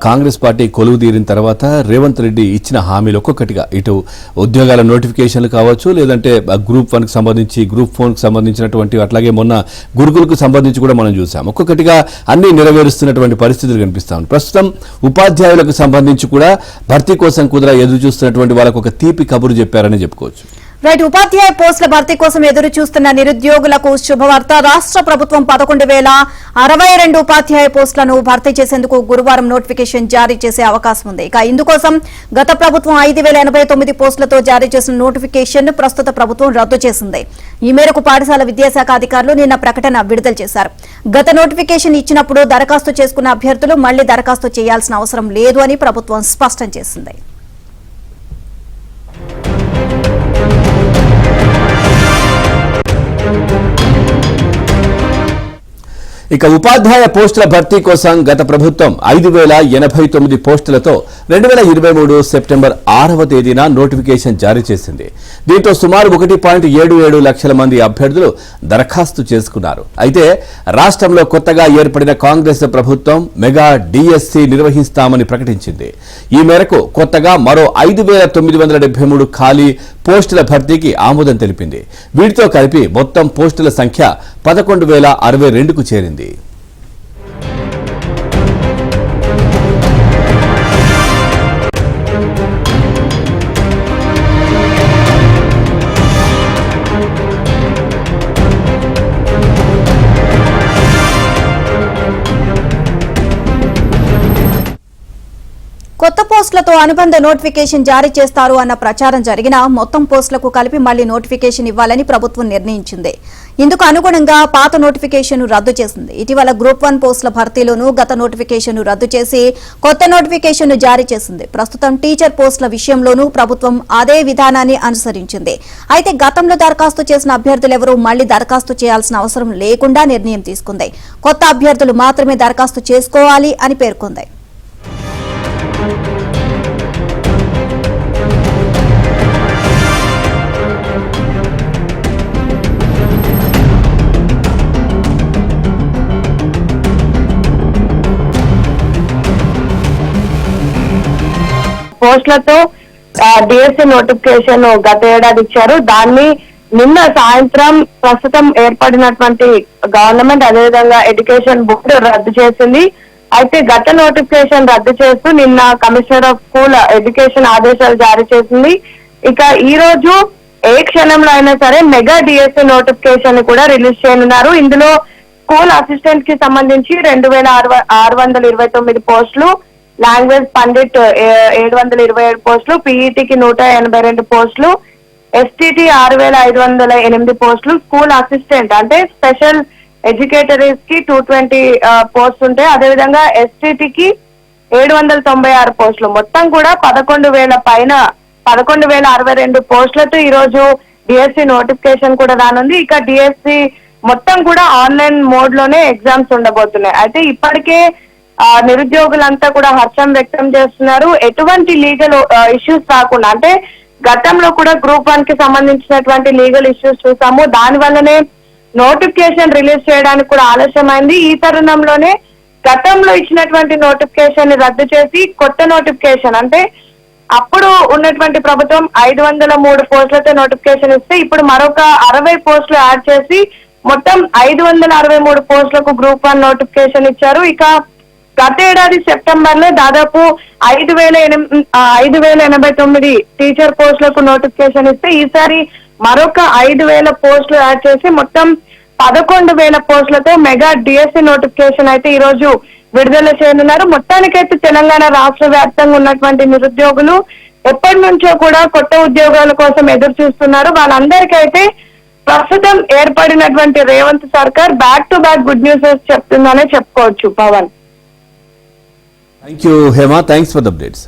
Congress party కొలువు తీరిన తర్వాత రేవంత్ రెడ్డి ఇచ్చిన హామీలు ఒక్కొక్కటిగా ఇటు ఉద్యోగాల నోటిఫికేషన్లు కావచ్చు, లేదంటే గ్రూప్ 1 కి సంబంధించి, గ్రూప్ 4 కి సంబంధించినటువంటి, అట్లాగే మొన్న గురుకులకు సంబంధించి కూడా మనం చూసాం. ఒక్కొక్కటిగా అన్ని నెరవేరుస్తున్నటువంటి పరిస్థితులు కనిపిస్తాం. ప్రస్తుతం ఉపాధ్యాయులకు సంబంధించి కూడా భర్తీ కోసం కుదర ఎదురు చూస్తున్నటువంటి వాళ్ళకు ఒక తీపి కబురు చెప్పారని చెప్పుకోవచ్చు. రైట్. ఉపాధ్యాయ పోస్టుల భర్తీ కోసం ఎదురు చూస్తున్న నిరుద్యోగులకు శుభవార్త. రాష్ట్ర ప్రభుత్వం 11,062 ఉపాధ్యాయ పోస్టులను భర్తీ చేసేందుకు గురువారం నోటిఫికేషన్ జారీ చేసే అవకాశం ఉంది. ఇక ఇందుకోసం గత ప్రభుత్వం 5,089 పోస్టులతో జారీ చేసిన నోటిఫికేషన్ ప్రస్తుత ప్రభుత్వం రద్దు చేసింది. ఈ మేరకు పాఠశాల విద్యాశాఖ అధికారులు నిన్న ప్రకటన విడుదల చేశారు. గత నోటిఫికేషన్ ఇచ్చినప్పుడు దరఖాస్తు చేసుకున్న అభ్యర్థులు మళ్లీ దరఖాస్తు చేయాల్సిన అవసరం లేదు అని ప్రభుత్వం స్పష్టం చేసింది. ఇక ఉపాధ్యాయ పోస్టుల భర్తీ కోసం గత ప్రభుత్వం 5,089 పోస్టులతో 2023 సెప్టెంబర్ 6వ తేదీన నోటిఫికేషన్ జారీ చేసింది. దీంతో సుమారు 1.77 లక్షల మంది అభ్యర్థులు దరఖాస్తు చేసుకున్నారు. అయితే రాష్ట్రంలో కొత్తగా ఏర్పడిన కాంగ్రెస్ ప్రభుత్వం మెగా డిఎస్సి నిర్వహిస్తామని ప్రకటించింది. ఈ మేరకు కొత్తగా మరో 5,973 ఖాళీ పోస్టుల భర్తీకి ఆమోదం తెలిపింది. వీటితో కలిపి మొత్తం పోస్టుల సంఖ్య 11,062కు చేరింది. కొత్త పోస్టులతో అనుబంధ నోటిఫికేషన్ జారీ చేస్తారు అన్న ప్రచారం జరిగినా మొత్తం పోస్టులకు కలిపి మళ్లీ నోటిఫికేషన్ ఇవ్వాలని ప్రభుత్వం నిర్ణయించింది. ఇందుకు అనుగుణంగా పాత నోటిఫికేషన్ రద్దు చేసింది. ఇటీవల గ్రూప్ 1 పోస్టుల భర్తీలోనూ గత నోటిఫికేషన్ రద్దు చేసి కొత్త నోటిఫికేషన్ జారీ చేసింది. ప్రస్తుతం టీచర్ పోస్టుల విషయంలోనూ ప్రభుత్వం అదే విధానాన్ని అనుసరించింది. అయితే గతంలో దరఖాస్తు చేసిన అభ్యర్థులెవరూ మళ్లీ దరఖాస్తు చేయాల్సిన అవసరం లేకుండా నిర్ణయం తీసుకుంది. కొత్త అభ్యర్థులు మాత్రమే దరఖాస్తు చేసుకోవాలి అని పేర్కొంది. పోస్టులతో డిఎస్సి నోటిఫికేషన్ గత ఏడాది ఇచ్చారు. దాన్ని నిన్న సాయంత్రం ప్రస్తుతం ఏర్పడినటువంటి గవర్నమెంట్ అదేవిధంగా ఎడ్యుకేషన్ బోర్డు రద్దు చేసింది. అయితే గత నోటిఫికేషన్ రద్దు చేస్తూ నిన్న కమిషనర్ ఆఫ్ స్కూల్ ఎడ్యుకేషన్ ఆదేశాలు జారీ చేసింది. ఇక ఈ రోజు ఏ క్షణంలో అయినా సరే మెగా డిఎస్సి నోటిఫికేషన్ కూడా రిలీజ్ చేయనున్నారు. ఇందులో స్కూల్ అసిస్టెంట్ కి సంబంధించి 2,629 పోస్టులు, లాంగ్వేజ్ పండిట్ 727 పోస్టులు, పీఈటీకి 182 పోస్టులు, ఎస్టీటీ 6,508 పోస్టులు, స్కూల్ అసిస్టెంట్ అంటే స్పెషల్ ఎడ్యుకేటరీస్ కి 220 పోస్టులు ఉంటాయి. అదేవిధంగా ఎస్టీటీకి 796 పోస్టులు. మొత్తం కూడా 11,000 పైన 11,062 పోస్టులతో ఈ రోజు డిఎస్సి నోటిఫికేషన్ కూడా రానుంది. ఇక డిఎస్సి మొత్తం కూడా ఆన్లైన్ మోడ్ లోనే ఎగ్జామ్స్ ఉండబోతున్నాయి. అయితే ఇప్పటికే నిరుద్యోగులంతా కూడా హర్షం వ్యక్తం చేస్తున్నారు. ఎటువంటి లీగల్ ఇష్యూస్ రాకుండా, అంటే గతంలో కూడా గ్రూప్ 1 కి సంబంధించినటువంటి లీగల్ ఇష్యూస్ చూసాము. దాని వల్లనే నోటిఫికేషన్ రిలీజ్ చేయడానికి కూడా ఆలస్యమైంది. ఈ తరుణంలోనే గతంలో ఇచ్చినటువంటి నోటిఫికేషన్ ని రద్దు చేసి కొత్త నోటిఫికేషన్, అంటే అప్పుడు ఉన్నటువంటి ప్రభుత్వం 503 పోస్టులతో నోటిఫికేషన్ ఇస్తే ఇప్పుడు మరొక 60 పోస్టులు యాడ్ చేసి మొత్తం 563 పోస్టులకు గ్రూప్ 1 నోటిఫికేషన్ ఇచ్చారు. ఇక గత ఏడాది సెప్టెంబర్ లో దాదాపు 5,089 టీచర్ పోస్టులకు నోటిఫికేషన్ ఇస్తే ఈసారి మరొక 5,000 పోస్టులు యాడ్ చేసి మొత్తం 11,000 పోస్టులతో మెగా డిఎస్సి నోటిఫికేషన్ అయితే ఈ రోజు విడుదల చేయనున్నారు. మొత్తానికైతే తెలంగాణ రాష్ట్ర వ్యాప్తంగా ఉన్నటువంటి నిరుద్యోగులు ఎప్పటి నుంచో కూడా కొత్త ఉద్యోగాల కోసం ఎదురు చూస్తున్నారు. వాళ్ళందరికైతే ప్రస్తుతం ఏర్పడినటువంటి రేవంత్ సర్కార్ back to back good news చెప్తుందనే చెప్పుకోవచ్చు. Pawan, thank you Hema, thanks for the updates.